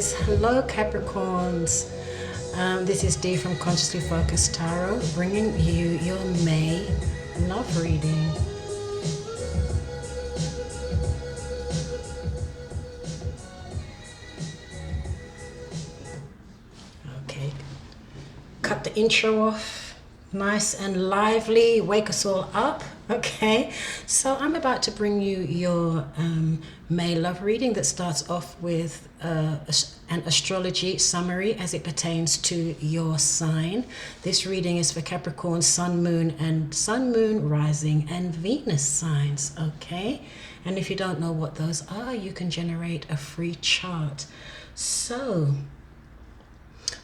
guys. Hello, Capricorns. This is Dee from Consciously Focused Tarot, bringing you your May love reading. Okay, cut the intro off nice and lively, wake us all up. Okay, so I'm about to bring you your May love reading that starts off with an astrology summary as it pertains to your sign. This reading is for Capricorn, Sun, Moon, Rising, and Venus signs. Okay, and if you don't know what those are, you can generate a free chart. So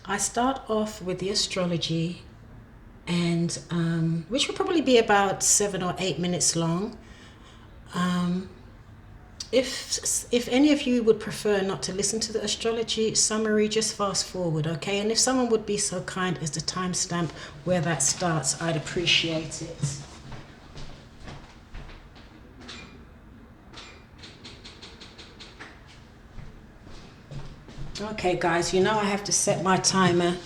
I start off with the astrology, and which will probably be about 7 or 8 minutes long. If any of you would prefer not to listen to the astrology summary, just fast forward, okay? And if someone would be so kind as to timestamp where that starts, I'd appreciate it. Okay, guys, you know I have to set my timer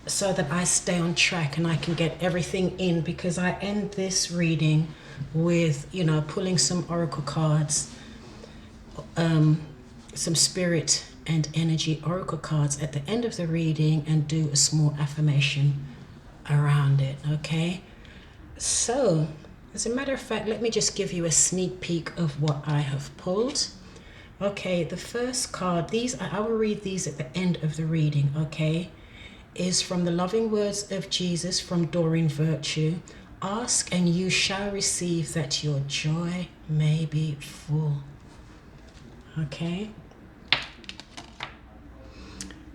so that I stay on track and I can get everything in, because I end this reading with, pulling some oracle cards, some spirit and energy oracle cards at the end of the reading, and do a small affirmation around it, okay? So, as a matter of fact, let me just give you a sneak peek of what I have pulled. Okay, the first card, I will read these at the end of the reading, okay? Is from the loving words of Jesus from Doreen Virtue. Ask and you shall receive, that your joy may be full. Okay.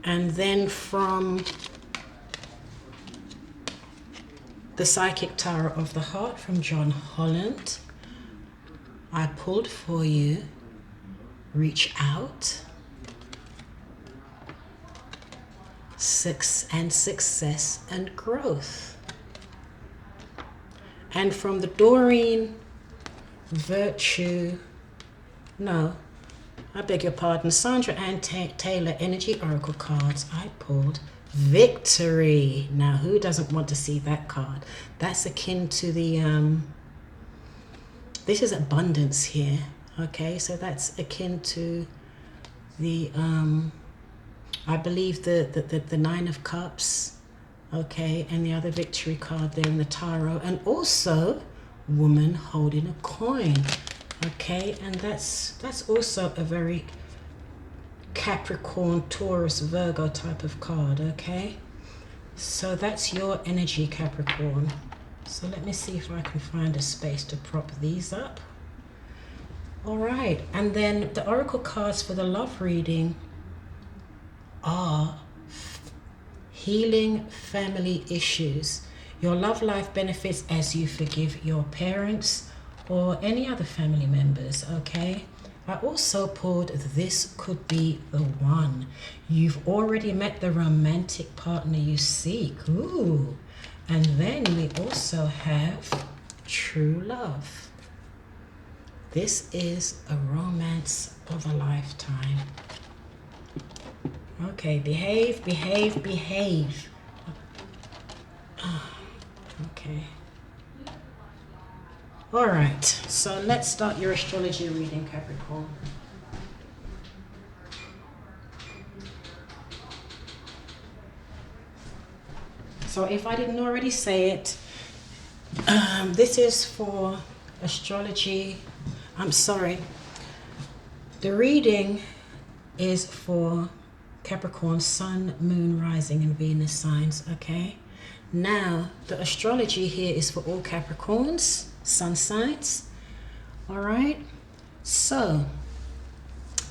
And then from the Psychic Tower of the Heart from John Holland, I pulled for you, reach out, success and growth. And from the Doreen Virtue, Sandra Ann Taylor Energy Oracle cards, I pulled Victory. Now, who doesn't want to see that card? That's akin to the, this is abundance here, okay? So that's akin to the, I believe the Nine of Cups, okay, and the other victory card there in the tarot, and also woman holding a coin, okay, and that's also a very Capricorn, Taurus, Virgo type of card, okay? So that's your energy, Capricorn. So let me see if I can find a space to prop these up. All right, and then the oracle cards for the love reading are healing family issues. Your love life benefits as you forgive your parents or any other family members, okay? I also pulled this could be the one. You've already met the romantic partner you seek. Ooh. And then we also have true love. This is a romance of a lifetime. Okay, behave. Okay. All right, so let's start your astrology reading, Capricorn. So if I didn't already say it, this is for astrology. The reading is for Capricorn, Sun, Moon, Rising, and Venus signs, okay? Now, the astrology here is for all Capricorns, Sun signs, all right? So,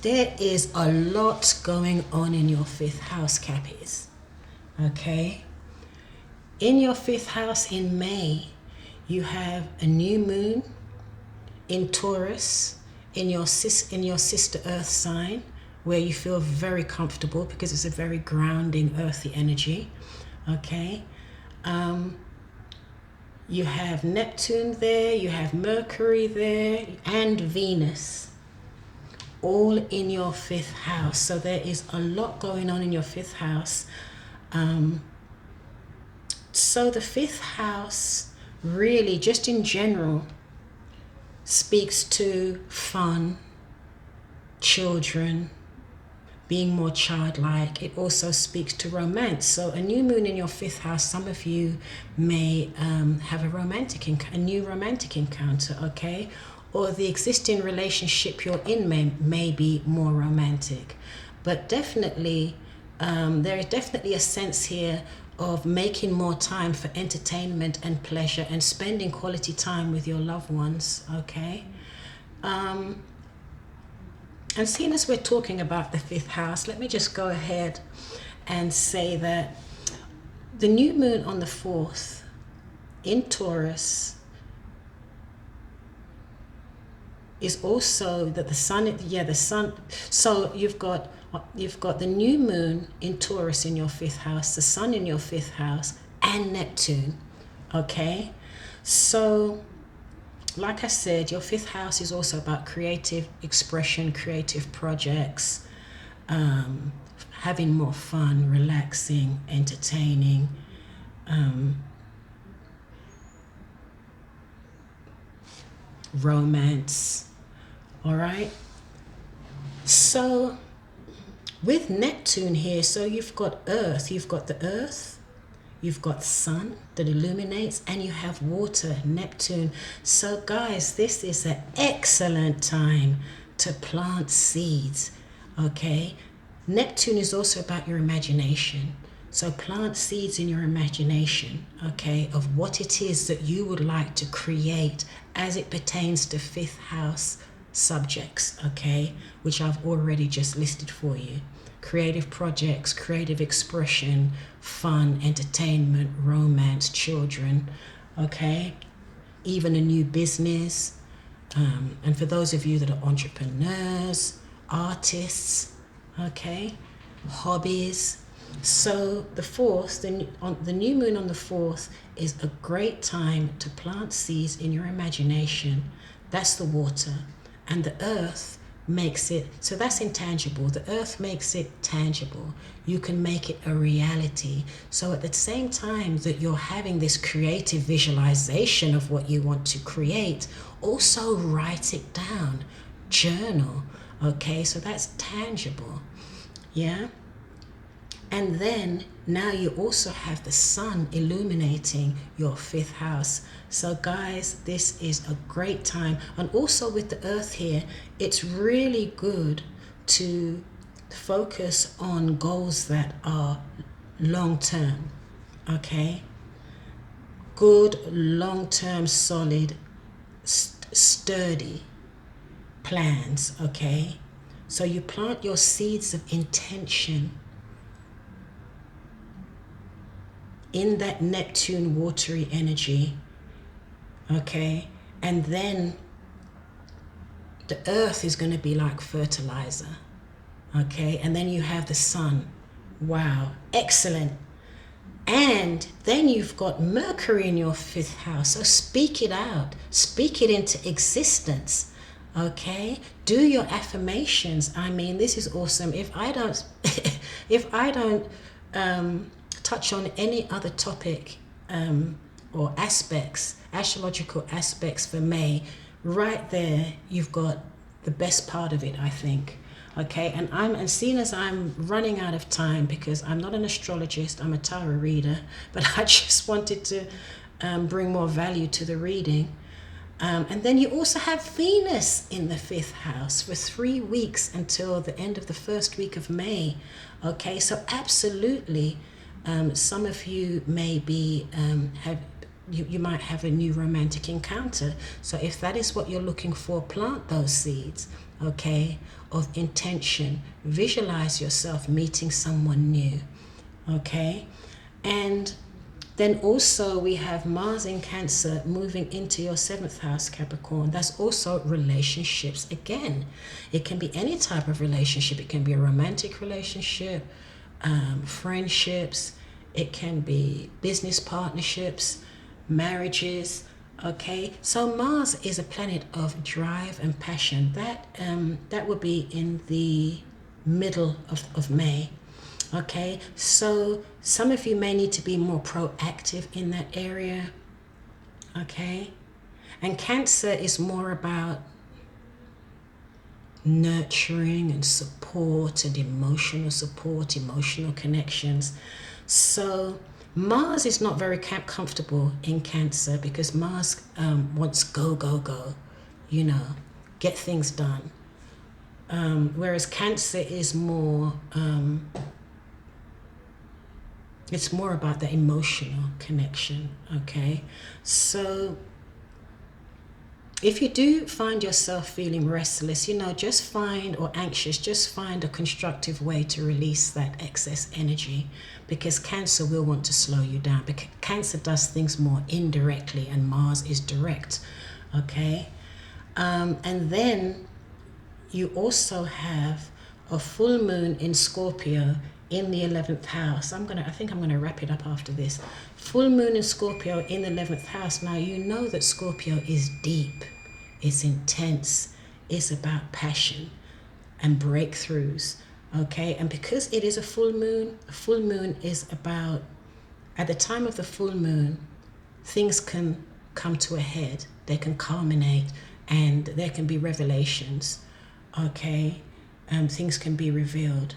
there is a lot going on in your 5th house, Cappies, okay? In your 5th house in May, you have a new moon in Taurus, in your sister Earth sign, where you feel very comfortable because it's a very grounding, earthy energy, okay? You have Neptune there, you have Mercury there, and Venus. all in your 5th house. So there is a lot going on in your 5th house. So the 5th house really, just in general, speaks to fun, children, being more childlike. It also speaks to romance. So a new moon in your 5th house, some of you may have a new romantic encounter, okay? Or the existing relationship you're in may be more romantic. But definitely, there is definitely a sense here of making more time for entertainment and pleasure and spending quality time with your loved ones, okay? And seeing as we're talking about the 5th house, let me just go ahead and say that the new moon on the 4th in Taurus is also that the sun, so you've got the new moon in Taurus in your 5th house, the sun in your 5th house, and Neptune, okay? So, like I said, your 5th house is also about creative expression, creative projects, having more fun, relaxing, entertaining, romance, all right? So with Neptune here, so you've got Earth, you've got the Earth, you've got sun that illuminates, and you have water, Neptune. So guys, this is an excellent time to plant seeds, okay? Neptune is also about your imagination. So plant seeds in your imagination, okay, of what it is that you would like to create as it pertains to 5th house subjects, okay, which I've already just listed for you. Creative projects, creative expression, fun, entertainment, romance, children, okay, even a new business. And for those of you that are entrepreneurs, artists, okay, hobbies. So the 4th, the new moon on the 4th is a great time to plant seeds in your imagination. That's the water. And the earth makes it, so that's intangible. The earth makes it tangible. You can make it a reality. So at the same time that you're having this creative visualization of what you want to create, also write it down, journal, okay? So that's tangible, yeah? And then now you also have the sun illuminating your 5th house. So guys, this is a great time. And also with the earth here, it's really good to focus on goals that are long-term, okay? Good, long-term, solid, sturdy plans, okay? So you plant your seeds of intention in that Neptune watery energy, okay? And then the earth is going to be like fertilizer, okay? And then you have the sun. Wow, excellent. And then you've got Mercury in your 5th house. So speak it out, speak it into existence, okay? Do your affirmations. I mean, this is awesome. If I don't touch on any other topic or aspects, astrological aspects for May, right there you've got the best part of it, I think, okay? And seeing as I'm running out of time, because I'm not an astrologist, I'm a tarot reader, but I just wanted to bring more value to the reading. And then you also have Venus in the 5th house for 3 weeks until the end of the first week of May, okay? So absolutely, some of you may be you might have a new romantic encounter. So if that is what you're looking for, plant those seeds, okay, of intention. Visualize yourself meeting someone new, okay? And then also we have Mars in Cancer moving into your 7th house, Capricorn. That's also relationships. Again, it can be any type of relationship. It can be a romantic relationship, friendships, it can be business partnerships, marriages, Okay, so Mars is a planet of drive and passion. That will be in the middle of May. Okay, so some of you may need to be more proactive in that area. Okay, and Cancer is more about nurturing and support and emotional support, emotional connections. So Mars is not very comfortable in Cancer because Mars wants go, go, go, you know, get things done. Whereas Cancer is more, it's more about the emotional connection, okay? So if you do find yourself feeling restless, you know, just find, or anxious, just find a constructive way to release that excess energy, because Cancer will want to slow you down. Because Cancer does things more indirectly and Mars is direct, okay? And then you also have a full moon in Scorpio in the 11th house. I think I'm gonna wrap it up after this. Full moon in Scorpio in the 11th house. Now, you know that Scorpio is deep, it's intense, it's about passion and breakthroughs, okay? And because it is a full moon is about, at the time of the full moon, things can come to a head, they can culminate, and there can be revelations, okay? Things can be revealed.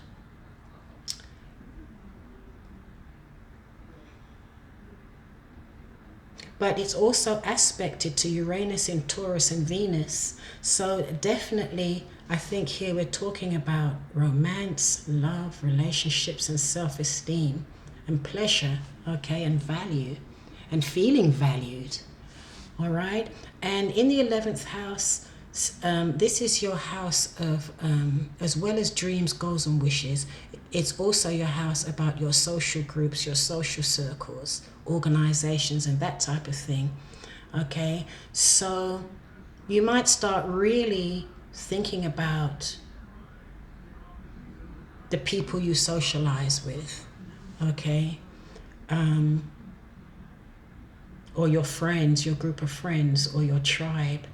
But it's also aspected to Uranus in Taurus and Venus. So definitely, I think here we're talking about romance, love, relationships, and self-esteem, and pleasure, okay, and value, and feeling valued, all right? And in the 11th house, this is your house of, as well as dreams, goals, and wishes, it's also your house about your social groups, your social circles, organizations, and that type of thing, okay? So you might start really thinking about the people you socialize with, okay? Or your friends, your group of friends, or your tribe.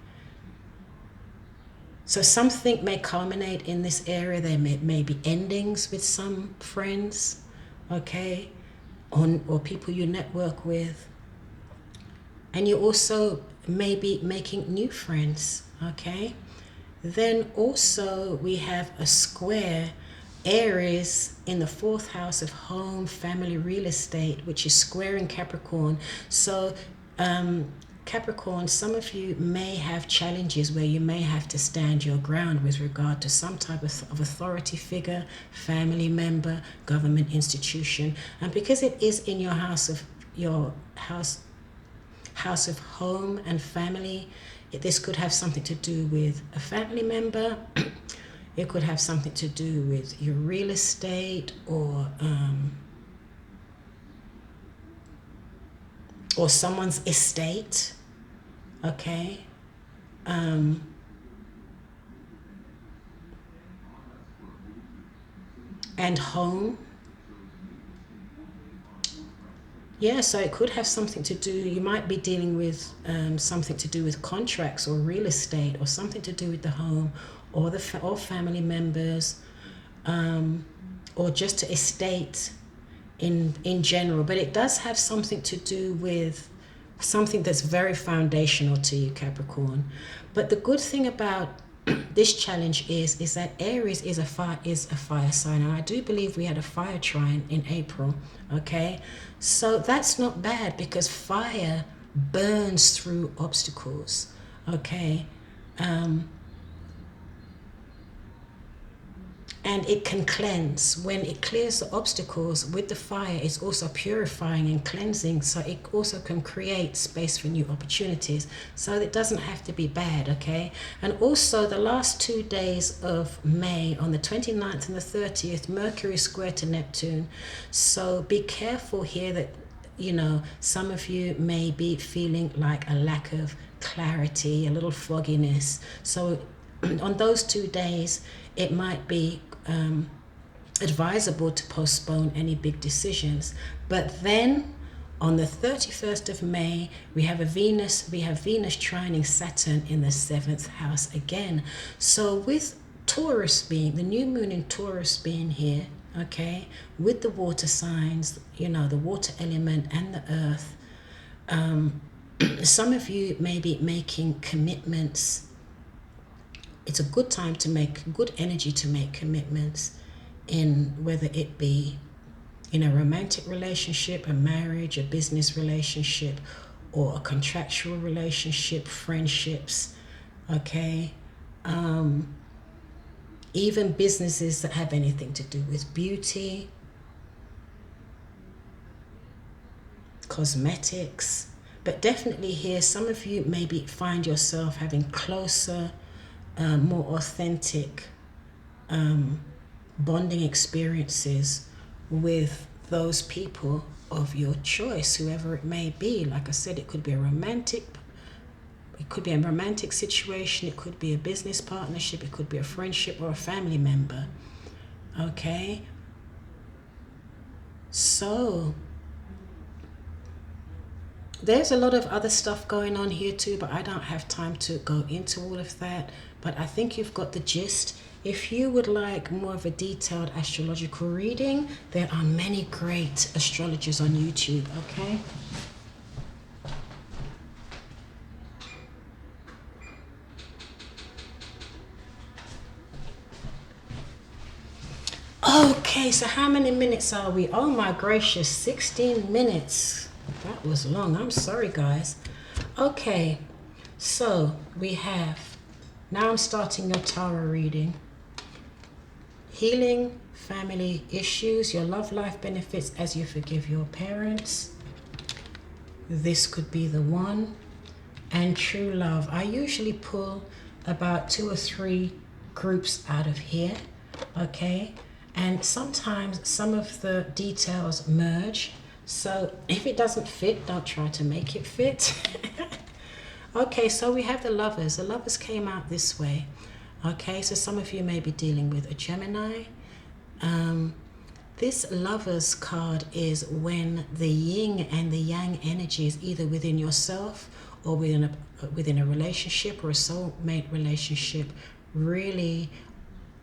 So something may culminate in this area. There may be endings with some friends, okay, or people you network with. And you also may be making new friends, okay? Then also we have a square, Aries in the 4th house of home, family, real estate, which is square in Capricorn. So Capricorn, some of you may have challenges where you may have to stand your ground with regard to some type of authority figure, family member, government institution. And because it is in your house of home and family, this could have something to do with a family member. It could have something to do with your real estate, or someone's estate, okay? And home. Yeah, so it could have something to do, you might be dealing with something to do with contracts or real estate, or something to do with the home, or or family members, or just estate in general. But it does have something to do with something that's very foundational to you, Capricorn. But the good thing about this challenge is that Aries is a fire sign, and I do believe we had a fire trine in April, okay? So that's not bad, because fire burns through obstacles, okay? And it can cleanse. When it clears the obstacles with the fire, it's also purifying and cleansing, so it also can create space for new opportunities. So it doesn't have to be bad, okay? And also the last 2 days of May, on the 29th and the 30th, Mercury square to Neptune. So be careful here that, you know, some of you may be feeling like a lack of clarity, a little fogginess. So on those 2 days, it might be advisable to postpone any big decisions. But then On the 31st of May, we have Venus trining Saturn in the 7th house again. So with Taurus being, the new moon in Taurus being here, okay, with the water signs, you know, the water element and the earth, some of you may be making commitments. It's a good time to make, good energy to make commitments, in whether it be in a romantic relationship, a marriage, a business relationship, or a contractual relationship, friendships, okay? Even businesses that have anything to do with beauty, cosmetics. But definitely here, some of you maybe find yourself having closer, more authentic bonding experiences with those people of your choice, whoever it may be. Like I said, it could be a romantic situation, it could be a business partnership, it could be a friendship or a family member. Okay? So there's a lot of other stuff going on here too, but I don't have time to go into all of that. But I think you've got the gist. If you would like more of a detailed astrological reading, there are many great astrologers on YouTube, okay? Okay, so how many minutes are we? Oh my gracious, 16 minutes. That was long. I'm sorry, guys. Okay, so we have, now I'm starting your tarot reading. Healing family issues, your love life benefits as you forgive your parents. This could be the one. And true love. I usually pull about 2 or 3 groups out of here, okay? And sometimes some of the details merge. So if it doesn't fit, don't try to make it fit. Okay, so we have the lovers. The lovers came out this way. Okay, so some of you may be dealing with a Gemini. This lovers card is when the yin and the yang energy is either within yourself or within a relationship or a soulmate relationship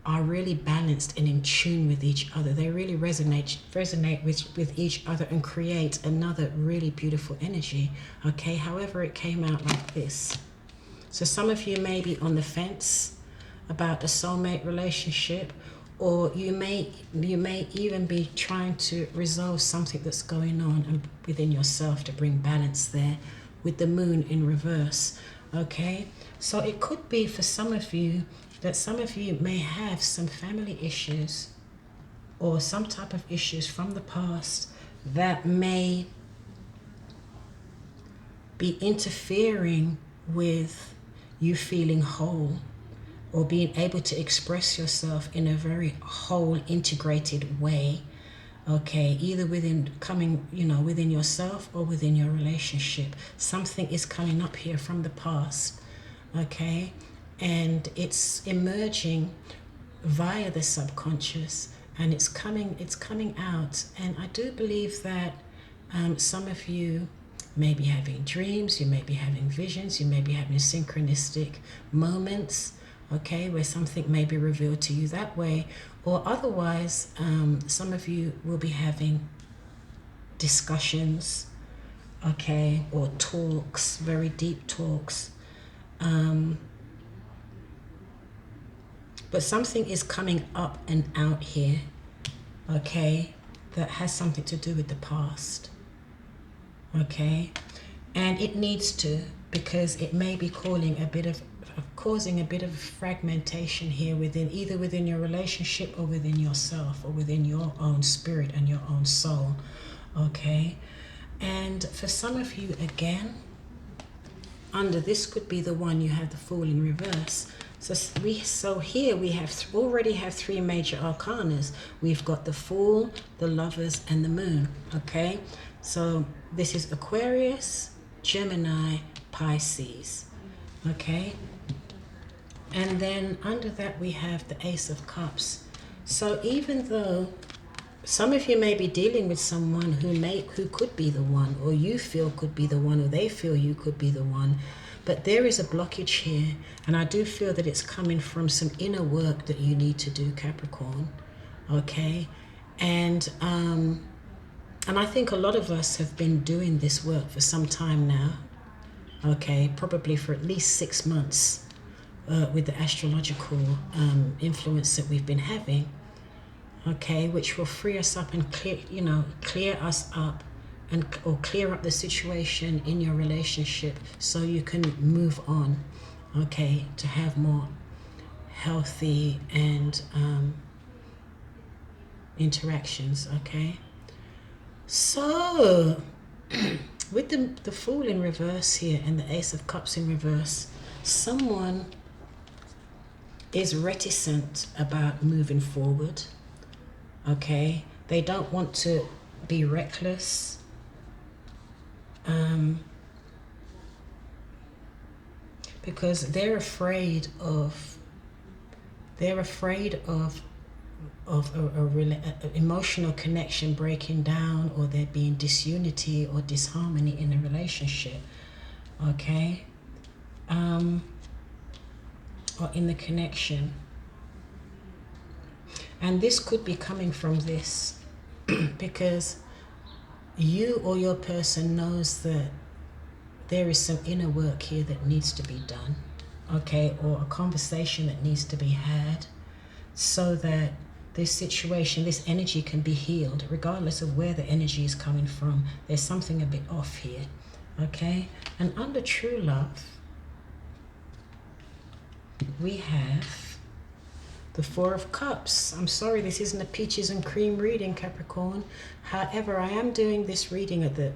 are really balanced and in tune with each other. They really resonate with each other and create another really beautiful energy. Okay, however, it came out like this. So some of you may be on the fence about a soulmate relationship, or you may even be trying to resolve something that's going on within yourself to bring balance there with the moon in reverse. Okay, so it could be for some of you that some of you may have some family issues or some type of issues from the past that may be interfering with you feeling whole or being able to express yourself in a very whole, integrated way. Okay, either within yourself or within your relationship. Something is coming up here from the past, okay? And it's emerging via the subconscious, and it's coming out. And I do believe that some of you may be having dreams, you may be having visions, you may be having synchronistic moments, okay, where something may be revealed to you that way. Or otherwise, some of you will be having discussions, okay, or talks, very deep talks. But something is coming up and out here, okay, that has something to do with the past, okay? And it needs to, because it may be causing a bit of fragmentation here either within your relationship or within yourself or within your own spirit and your own soul, okay? And for some of you, again, under this could be the one, you have the Fool in reverse. So here we already have 3 major arcanas. We've got the Fool, the Lovers, and the Moon, okay? So this is Aquarius, Gemini, Pisces, okay? And then under that we have the Ace of Cups. So even though some of you may be dealing with someone who could be the one, or you feel could be the one, or they feel you could be the one. But there is a blockage here, and I do feel that it's coming from some inner work that you need to do, Capricorn. Okay, and I think a lot of us have been doing this work for some time now. Okay, probably for at least 6 months, with the astrological influence that we've been having. Okay, which will free us up and clear us up, or clear up the situation in your relationship so you can move on. Okay, to have more healthy and interactions. Okay, so with the Fool in reverse here and the Ace of Cups in reverse, someone is reticent about moving forward. Okay, they don't want to be reckless. Because they're afraid of a emotional connection breaking down, or there being disunity or disharmony in a relationship. Okay, or in the connection. And this could be coming from this because you or your person knows that there is some inner work here that needs to be done, okay, or a conversation that needs to be had so that this situation, this energy can be healed, regardless of where the energy is coming from. There's something a bit off here, okay? And under true love, we have the Four of Cups. I'm sorry, this isn't a peaches and cream reading, Capricorn. However, I am doing this reading at the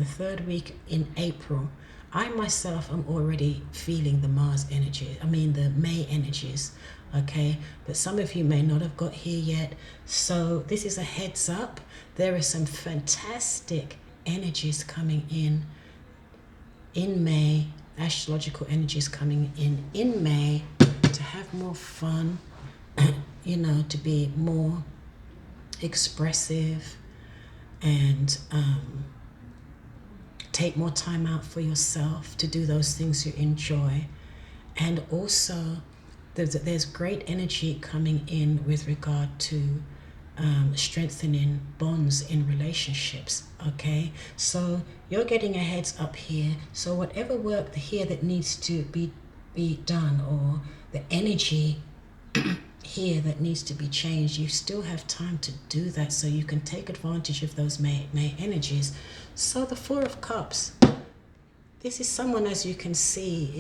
third week in April. I myself am already feeling the Mars energy, the May energies, okay? But some of you may not have got here yet. So this is a heads up. There are some fantastic energies coming in May, astrological energies coming in May, to have more fun, to be more expressive and take more time out for yourself to do those things you enjoy. And also there's great energy coming in with regard to strengthening bonds in relationships. Okay, so you're getting a heads up here. So whatever work here that needs to be done, or the energy here that needs to be changed, you still have time to do that, so you can take advantage of those May energies. So the Four of Cups, this is someone, as you can see,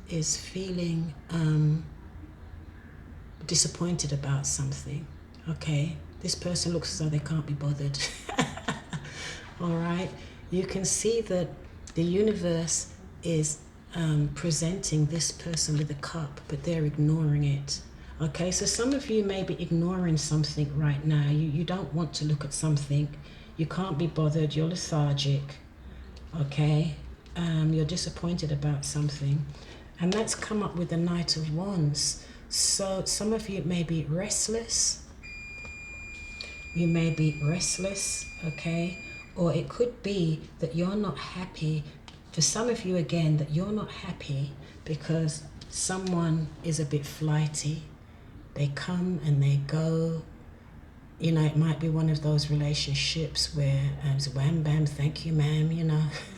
is feeling disappointed about something. Okay, this person looks as though they can't be bothered. All right, you can see that the universe is presenting this person with a cup, but they're ignoring it. Okay, so some of you may be ignoring something right now. You don't want to look at something. You can't be bothered. You're lethargic. Okay, you're disappointed about something. And that's come up with the Knight of Wands. So some of you may be restless. You may be restless, okay? Or it could be that you're not happy. For some of you, again, that you're not happy because someone is a bit flighty. They come and they go. It might be one of those relationships where it's wham, bam, thank you, ma'am,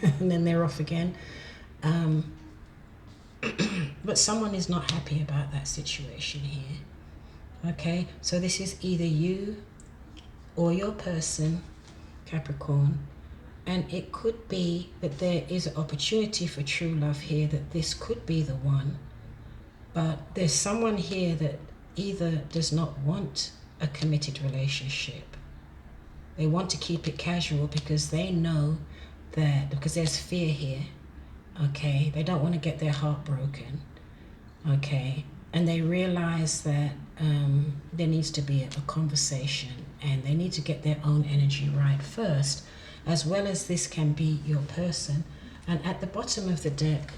and then they're off again. But someone is not happy about that situation here. Okay, so this is either you or your person, Capricorn, and it could be that there is an opportunity for true love here, that this could be the one. But there's someone here that either does not want a committed relationship. They want to keep it casual because they know that, because there's fear here, okay? They don't want to get their heart broken, okay? And they realize that there needs to be a conversation, and they need to get their own energy right first, as well as this can be your person. And at the bottom of the deck,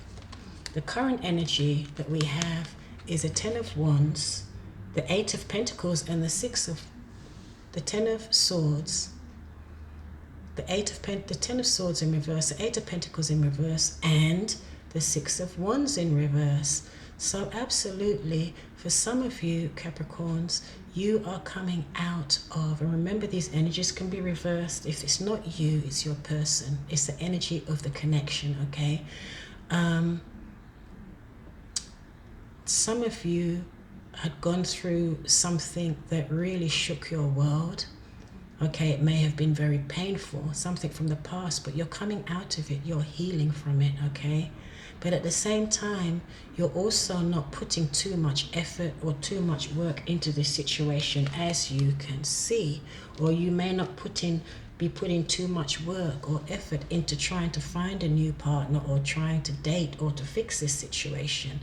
the current energy that we have is a Ten of Wands, the Eight of Pentacles, and the Six of the Ten of Swords, the Ten of Swords in reverse, the Eight of Pentacles in reverse, and the Six of Wands in reverse. So absolutely, for some of you Capricorns, you are coming out of, and remember, these energies can be reversed. If it's not you, it's your person. It's the energy of the connection, okay? Some of you had gone through something that really shook your world. Okay, it may have been very painful, something from the past, but you're coming out of it, you're healing from it, okay? But at the same time, you're also not putting too much effort or too much work into this situation, as you can see. Or you may not be putting too much work or effort into trying to find a new partner or trying to date or to fix this situation.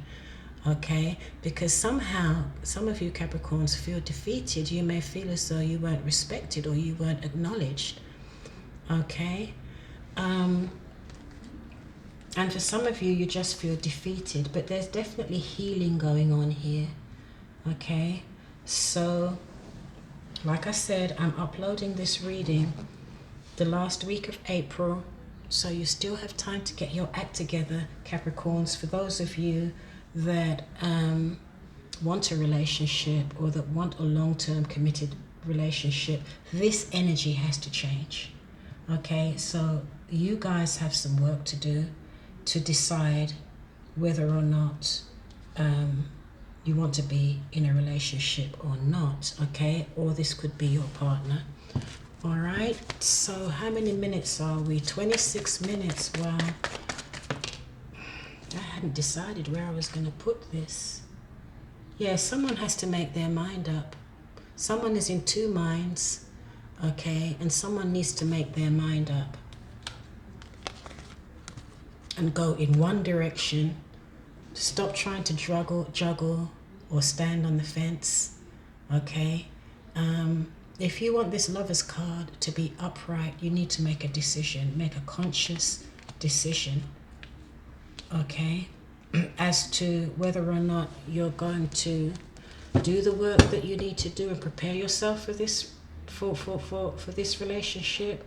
Okay, because somehow some of you Capricorns feel defeated. You may feel as though you weren't respected or you weren't acknowledged. Okay, and for some of you, you just feel defeated, but there's definitely healing going on here. Okay, so like I said, I'm uploading this reading the last week of April, so you still have time to get your act together, Capricorns. For those of you that want a relationship or that want a long-term committed relationship, this energy has to change. Okay, so you guys have some work to do to decide whether or not you want to be in a relationship or not, okay? Or this could be your partner. All right, so how many minutes are we? 26 minutes. Wow. I hadn't decided where I was going to put this. Yeah, someone has to make their mind up. Someone is in two minds, okay? And someone needs to make their mind up and go in one direction. Stop trying to juggle or stand on the fence, okay? If you want this Lover's card to be upright, you need to make a decision, make a conscious decision, okay, as to whether or not you're going to do the work that you need to do and prepare yourself for this for this relationship,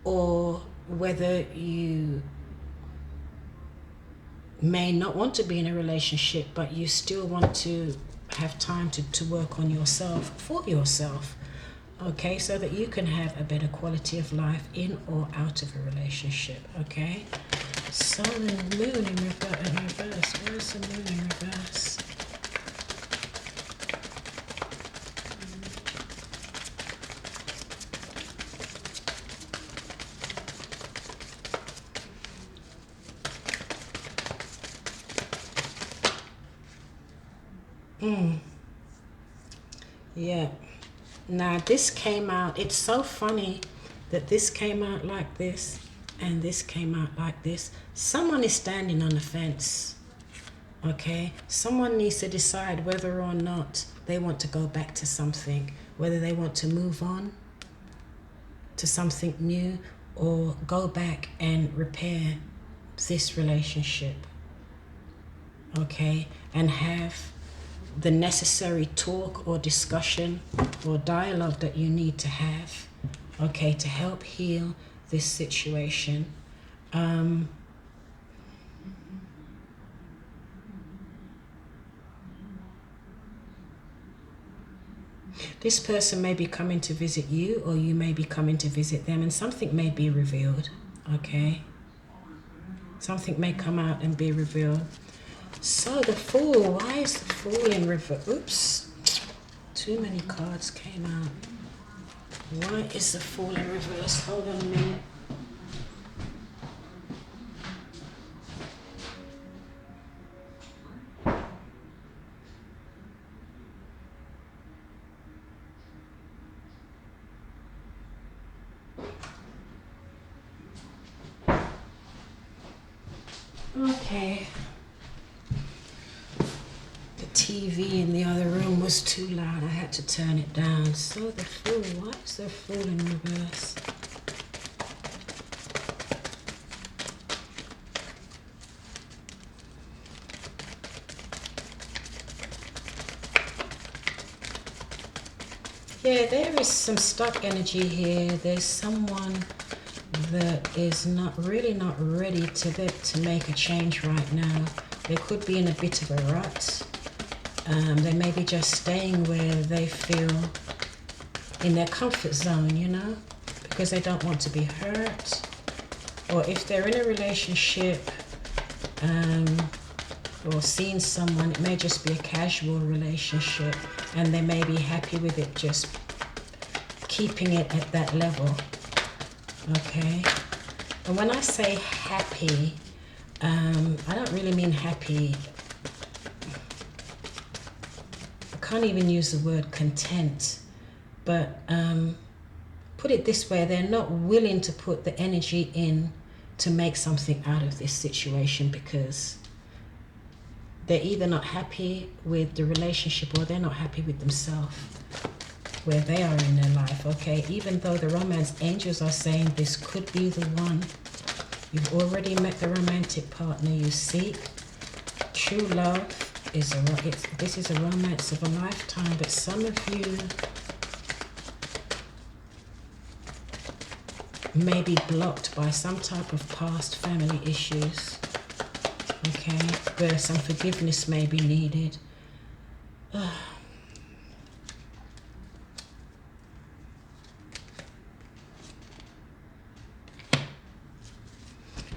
or whether you may not want to be in a relationship but you still want to have time to work on yourself for yourself, okay, so that you can have a better quality of life in or out of a relationship, okay? Sun and Moon in reverse. Where's the Moon in reverse? Yeah. Now this came out, it's so funny that this came out like this and this came out like this. Someone is standing on the fence, okay? Someone needs to decide whether or not they want to go back to something, whether they want to move on to something new or go back and repair this relationship, okay? And have the necessary talk or discussion or dialogue that you need to have, okay, to help heal this situation. This person may be coming to visit you, or you may be coming to visit them, and something may be revealed, okay? Something may come out and be revealed. So the Fool, why is the Fool in reverse? Oops, too many cards came out. Why is the Fool in reverse? Hold on a minute. Okay. The TV in the other room was too loud. I had to turn it down. So the Fool, why is the Fool in reverse? Yeah, there is some stuck energy here. There's someone that is not ready to make a change right now. They could be in a bit of a rut. They may be just staying where they feel in their comfort zone, you know, because they don't want to be hurt. Or if they're in a relationship or seeing someone, it may just be a casual relationship and they may be happy with it, just keeping it at that level. Okay, and when I say happy, I don't really mean happy. I can't even use the word content, but put it this way, they're not willing to put the energy in to make something out of this situation because they're either not happy with the relationship or they're not happy with themselves, where they are in their life. Okay, even though the romance angels are saying this could be the one, you've already met the romantic partner you seek. True love is this is a romance of a lifetime, but some of you may be blocked by some type of past family issues. Okay, where some forgiveness may be needed.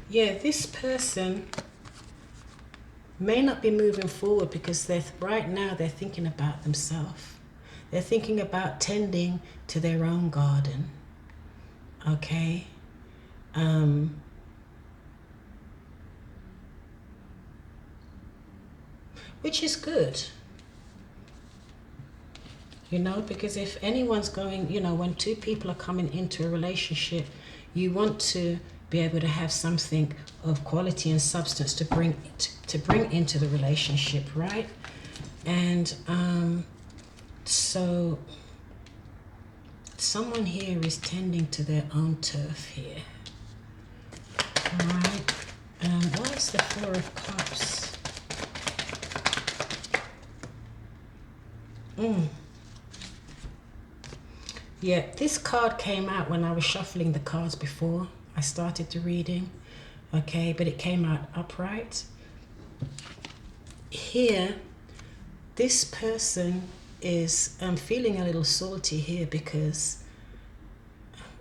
Yeah, this person may not be moving forward because right now they're thinking about themselves. They're thinking about tending to their own garden. Okay. Which is good. You know, because if anyone's going, you know, when two people are coming into a relationship, you want to be able to have something of quality and substance to bring into the relationship, right? And so someone here is tending to their own turf here. All right. What is the Four of Cups? Yeah, this card came out when I was shuffling the cards before I started the reading. Okay, but it came out upright. Here, this person is feeling a little salty here because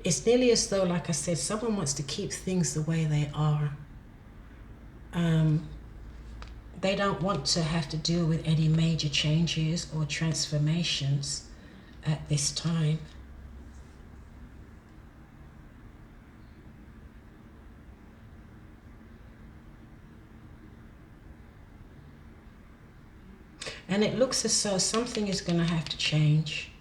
it's nearly as though, like I said, someone wants to keep things the way they are. They don't want to have to deal with any major changes or transformations at this time. And it looks as though something is going to have to change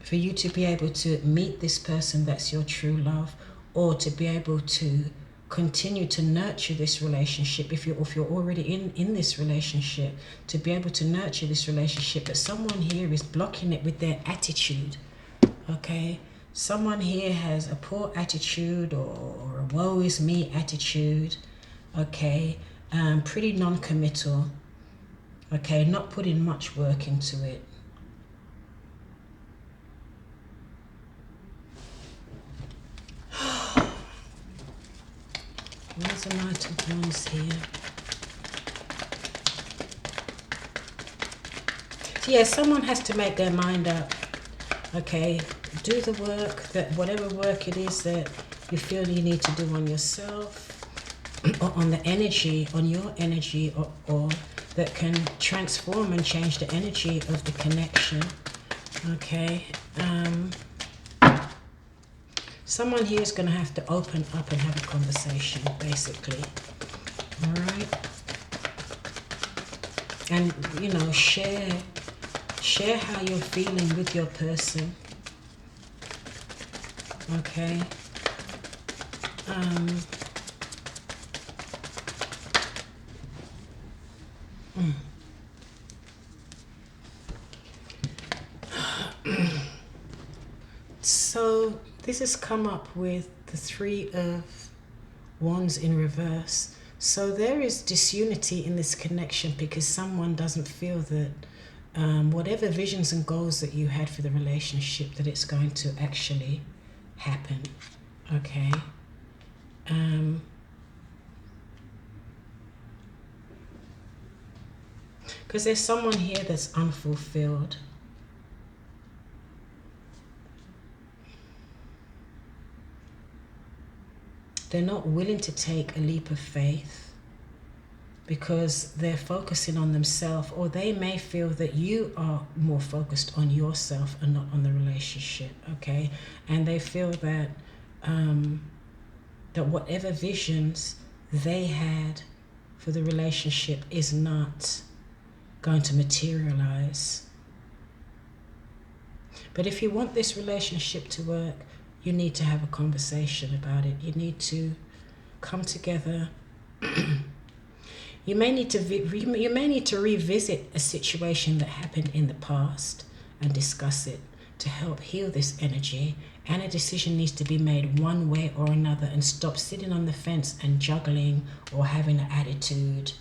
for you to be able to meet this person that's your true love, or to be able to continue to nurture this relationship. If you're already in this relationship, to be able to nurture this relationship, but someone here is blocking it with their attitude. Okay, someone here has a poor attitude or a woe is me attitude. Okay, pretty non-committal. Okay, not putting much work into it. Where's the Knight of Wands here? So yeah, someone has to make their mind up. Okay, do the work, that whatever work it is that you feel you need to do on yourself, or on the energy, on your energy, or that can transform and change the energy of the connection. Okay. Someone here is going to have to open up and have a conversation, basically. All right. And, you know, share how you're feeling with your person. Okay. So this has come up with the Three of Wands in reverse. So there is disunity in this connection because someone doesn't feel that whatever visions and goals that you had for the relationship, that it's going to actually happen. Okay. Because there's someone here that's unfulfilled. They're not willing to take a leap of faith because they're focusing on themselves, or they may feel that you are more focused on yourself and not on the relationship, okay? And they feel that that whatever visions they had for the relationship is not going to materialize. But if you want this relationship to work, you need to have a conversation about it. You need to come together. You may need to revisit a situation that happened in the past and discuss it to help heal this energy. And a decision needs to be made one way or another, and stop sitting on the fence and juggling or having an attitude,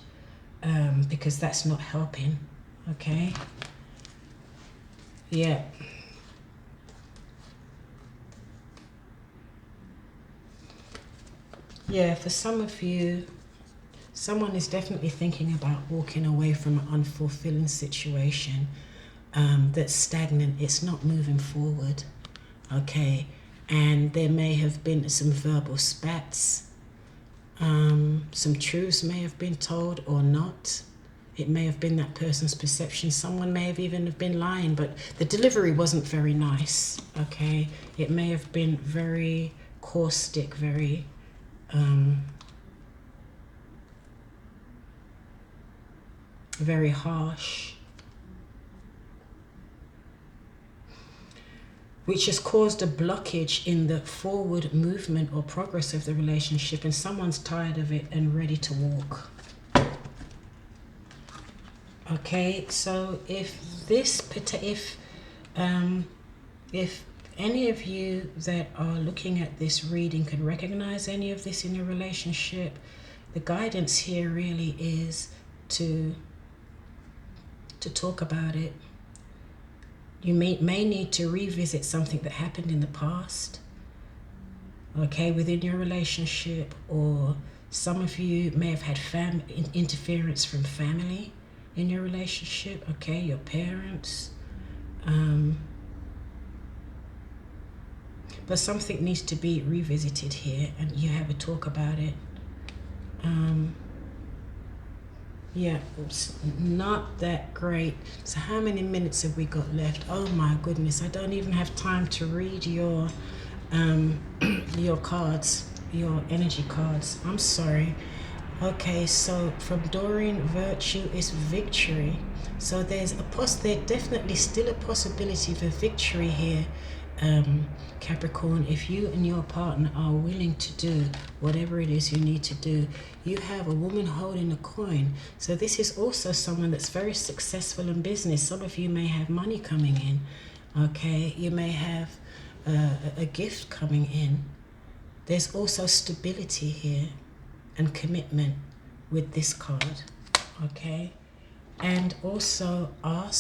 because that's not helping. Okay? Yeah. Yeah, for some of you, someone is definitely thinking about walking away from an unfulfilling situation that's stagnant. It's not moving forward, okay? And there may have been some verbal spats. Some truths may have been told or not. It may have been that person's perception. Someone may have even been lying, but the delivery wasn't very nice, okay? It may have been very caustic, very... very harsh, which has caused a blockage in the forward movement or progress of the relationship, and someone's tired of it and ready to walk. Okay, so if any of you that are looking at this reading can recognize any of this in your relationship, the guidance here really is to talk about it. You may need to revisit something that happened in the past, okay, within your relationship, or some of you may have had interference from family in your relationship, okay, your parents. But something needs to be revisited here, and you have a talk about it. Yeah, it's not that great. So how many minutes have we got left? Oh my goodness, I don't even have time to read your cards, your energy cards. I'm sorry. Okay, so from Doreen, virtue is victory. So there's definitely still a possibility for victory here, Capricorn, if you and your partner are willing to do whatever it is you need to do. You have a woman holding a coin. So this is also someone that's very successful in business. Some of you may have money coming in. Okay, you may have a gift coming in. There's also stability here and commitment with this card. Okay, and also ask